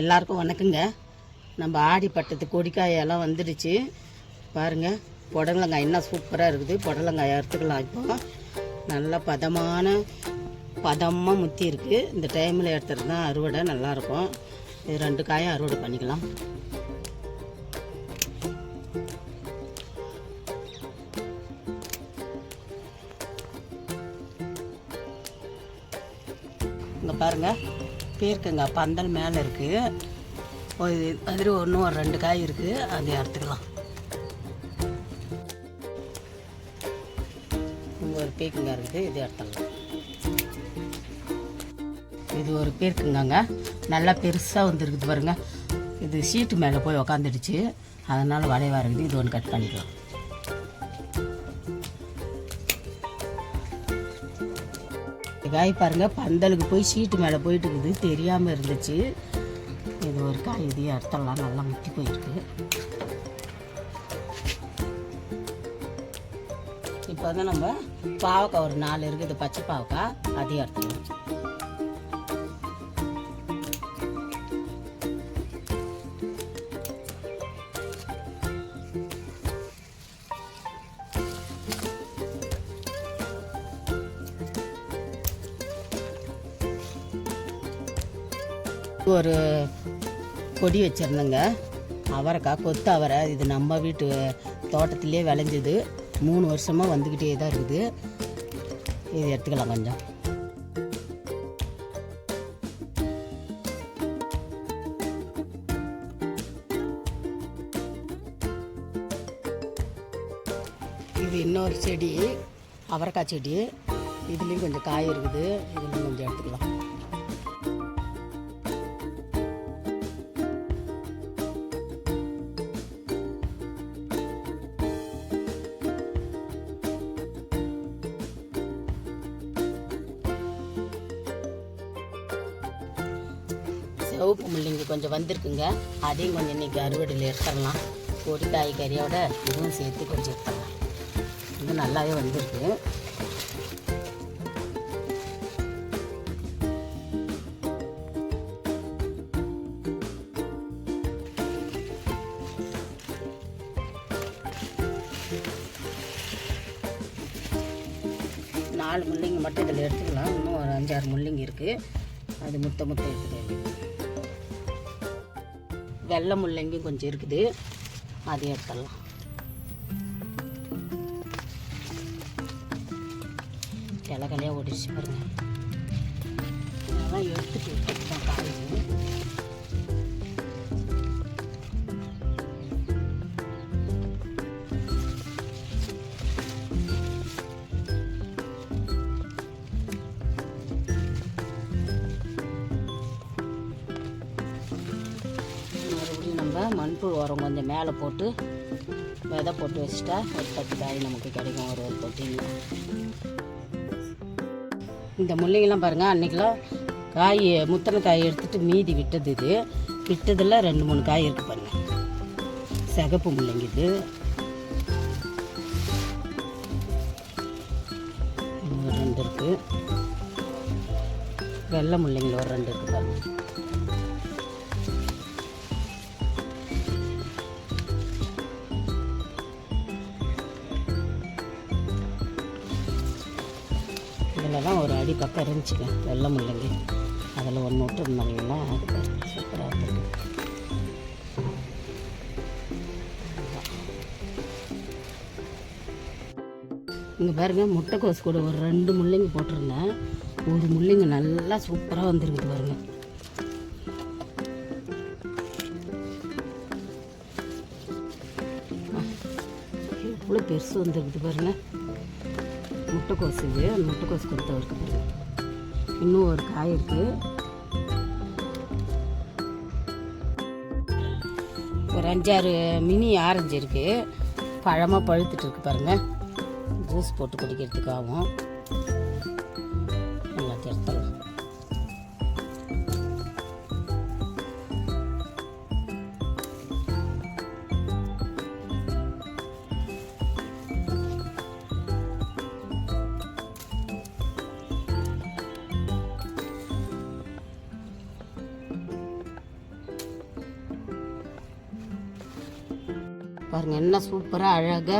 எல்லாருக்கும் வணக்கங்க. நம்ம ஆடிப்பட்டத்து கொடிக்காயெல்லாம் வந்துடுச்சு பாருங்கள். புடலங்காய் என்ன சூப்பராக இருக்குது. புடலங்காய் அறுத்துக்கலாம். இப்போ நல்லா பதமாக முத்தி இருக்குது. இந்த டைமில் எடுத்துகிட்டு தான் அறுவடை நல்லாயிருக்கும். இது 2 காயை அறுவடை பண்ணிக்கலாம். இங்கே பாருங்கள், பீர்க்கங்காய் பந்தல் மேலே இருக்குது. அதில் இன்னும் ஒரு 2 காய் இருக்குது, அதை எடுத்துக்கலாம். இங்கே ஒரு பீர்க்கங்காய் இருக்குது, இது எடுத்துக்கலாம். இது ஒரு பீர்க்கங்காங்க, நல்லா பெருசாக வந்துருக்குது பாருங்கள். இது சீட்டு மேலே போய் உக்காந்துடுச்சு, அதனால் வளைவாக இருக்குது. இது ஒன்று கட் பண்ணிக்கலாம். காய் பாருங்கள், பந்தலுக்கு போய் சீட்டு மேலே போயிட்டு இருக்குது, தெரியாமல் இருந்துச்சு. இது ஒரு காய், இதையும் அறுத்தலாம். நல்லா முத்தி போயிருக்கு. இப்போ வந்து நம்ம பாவக்காய் ஒரு 4 இருக்குது, பச்சை பாவக்காய், அதையும் அறுத்துக்கலாம். ஒரு கொடி வச்சுருந்தேங்க, அவரைக்காய், கொத்து அவரை. இது நம்ம வீட்டு தோட்டத்திலே விளைஞ்சது. 3 வருஷமாக வந்துக்கிட்டே தான் இருக்குது. இது எடுத்துக்கலாம் கொஞ்சம். இது இன்னொரு செடி, அவரைக்காய் செடி. இதுலேயும் கொஞ்சம் காய் இருக்குது, இதுலேயும் கொஞ்சம் எடுத்துக்கலாம். சிவப்பு முள்ளங்கி கொஞ்சம் வந்திருக்குங்க, அதையும் கொஞ்சம் இன்றைக்கி அறுவடையில் எடுத்துடலாம். கொடி காய்கறியோட இதுவும் சேர்த்து கொஞ்சம் எடுத்துடலாம். இது நல்லாவே வந்திருக்கு. நாலு முள்ளங்கி மட்டும் இதில் எடுத்துக்கலாம். இன்னும் ஒரு 5-6 முள்ளங்கி இருக்குது, அது முட்டை எடுத்துக்கலாம். வெள்ளை முள்ளங்கியும் கொஞ்சம் இருக்குது, அதையும் எடுத்துடலாம். கிளையாக ஓடிச்சு பாருங்க. அதெல்லாம் எடுத்துட்டு தான் காய். மண்புழு உரம் கொஞ்சம் மேலே போட்டு விதை போட்டு வச்சுட்டா ஒரு 10 காய் நமக்கு கிடைக்கும். ஒரு தொட்டியில் இந்த முள்ளங்கெல்லாம் பாருங்கள், அன்றைக்கெலாம் காய் முத்தனை காய் எடுத்துகிட்டு மீதி விட்டது. இது விட்டதில் 2-3 காய் இருக்குது பாருங்கள். சிகப்பு முள்ளங்கி இது 2 இருக்குது. வெள்ளை முள்ளங்கியில் ஒரு 2 இருக்குது பாருங்கள். இதெல்லாம் ஒரு அடி பக்கம் இருந்துச்சுங்க வெள்ளை முள்ளங்கி. அதில் ஒன்று விட்டு நல்லா சூப்பராக இருக்குது. இங்கே பாருங்கள், முட்டைக்கோஸ் கூட ஒரு 2 முள்ளங்கி போட்டிருந்தேன். ஒரு முள்ளங்கி நல்லா சூப்பராக வந்துருக்குது பாருங்க. எவ்வளோ பெருசு வந்துருக்குது பாருங்கள். முட்டைக்கோஸ் இது, அந்த முட்டைக்கோஸ் கொடுத்த இருக்குது. இன்னும் ஒரு காய் இருக்குது. ஒரு 5-6 மினி ஆரஞ்சு இருக்குது, பழமாக பழுத்துட்டு இருக்கு பாருங்கள். ஜூஸ் போட்டு குடிக்கிறதுக்காகவும் எல்லாத்தையும் எடுத்துடலாம். பாருங்கள் என்ன சூப்பராக அழகாக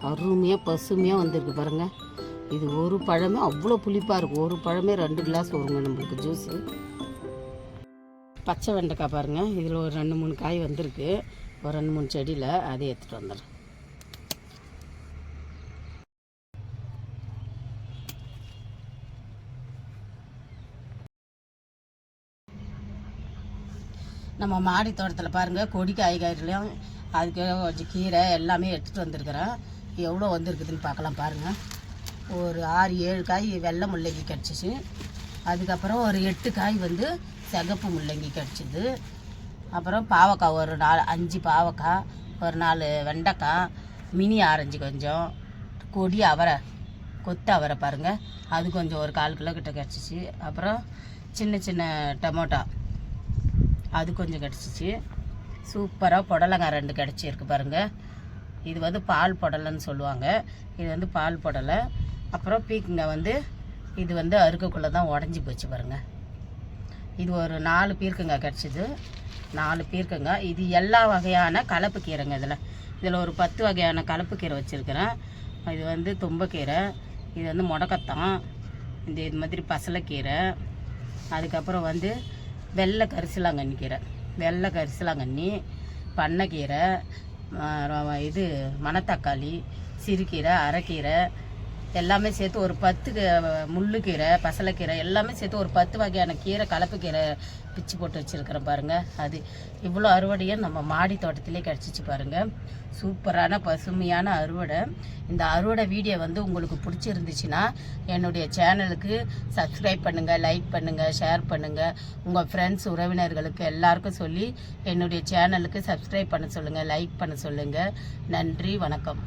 அருமையாக பசுமையாக வந்திருக்கு பாருங்கள். இது ஒரு பழமே அவ்வளோ புளிப்பாக இருக்கும். ஒரு பழமே 2 கிளாஸ் வருங்க நம்மளுக்கு ஜூஸு. பச்சை வெண்டைக்காய் பாருங்கள், இதில் ஒரு 2-3 காய் வந்திருக்கு. ஒரு 2-3 செடியில் அதை எடுத்துகிட்டு வந்துடுறேன். நம்ம மாடி தோட்டத்தில் பாருங்கள், கொடி காய்கறிலையும் அதுக்கு கொஞ்சம் கீரை எல்லாமே எடுத்துகிட்டு வந்திருக்கிறேன். எவ்வளோ வந்திருக்குதுன்னு பார்க்கலாம் பாருங்கள். ஒரு 6-7 காய் வெள்ளை முள்ளங்கி கிடச்சிச்சு. அதுக்கப்புறம் ஒரு 8 காய் வந்து சிகப்பு முள்ளங்கி கிடச்சிது. அப்புறம் பாவக்காய் ஒரு 4-5 பாவக்காய், ஒரு 4 வெண்டைக்காய், மினி ஆரஞ்சு கொஞ்சம், கொடி அவரை, கொத்து அவரை பாருங்கள், அது கொஞ்சம் ஒரு 1/4 கிலோ கிட்ட கிடச்சிச்சு. அப்புறம் சின்ன சின்ன டொமேட்டோ அது கொஞ்சம் கிடச்சிச்சு. சூப்பராக புடலங்காய் 2 கிடச்சிருக்கு பாருங்கள். இது வந்து பால் புடலைன்னு சொல்லுவாங்க. இது வந்து பால் புடலை. அப்புறம் பீக்கங்காய் வந்து இது வந்து அறுக்கக்குள்ளே தான் உடஞ்சி போச்சு பாருங்கள். இது ஒரு 4 பீர்க்கங்காய் கிடச்சிது. 4 பீர்க்கங்காய். இது எல்லா வகையான கலப்பு கீரைங்க. இதில் ஒரு 10 வகையான கலப்பு கீரை வச்சுருக்கிறேன். இது வந்து தும்பக்கீரை, இது வந்து முடக்கத்தான், இது மாதிரி பசலைக்கீரை, அதுக்கப்புறம் வந்து வெள்ளை கரிசலாங்கண்ணி கீரை, வெள்ளை கரிசலாங்கண்ணி, பண்ணைக்கீரை, இது மணத்தக்காளி, சிறுகீரை, அரைக்கீரை எல்லாமே சேர்த்து ஒரு 10 முள்ளுக்கீரை, பசலைக்கீரை எல்லாமே சேர்த்து ஒரு 10 வகையான கீரை கலப்பு கீரை பிச்சு போட்டு வச்சுருக்கிறேன் பாருங்கள். அது இவ்வளோ அறுவடையும் நம்ம மாடி தோட்டத்திலே கிடச்சிச்சு பாருங்கள். சூப்பரான பசுமையான அறுவடை. இந்த அறுவடை வீடியோ வந்து உங்களுக்கு பிடிச்சிருந்துச்சுன்னா என்னுடைய சேனலுக்கு சப்ஸ்கிரைப் பண்ணுங்கள், லைக் பண்ணுங்கள், ஷேர் பண்ணுங்கள். உங்கள் ஃப்ரெண்ட்ஸ் உறவினர்களுக்கு எல்லாருக்கும் சொல்லி என்னுடைய சேனலுக்கு சப்ஸ்கிரைப் பண்ண சொல்லுங்கள், லைக் பண்ண சொல்லுங்கள். நன்றி, வணக்கம்.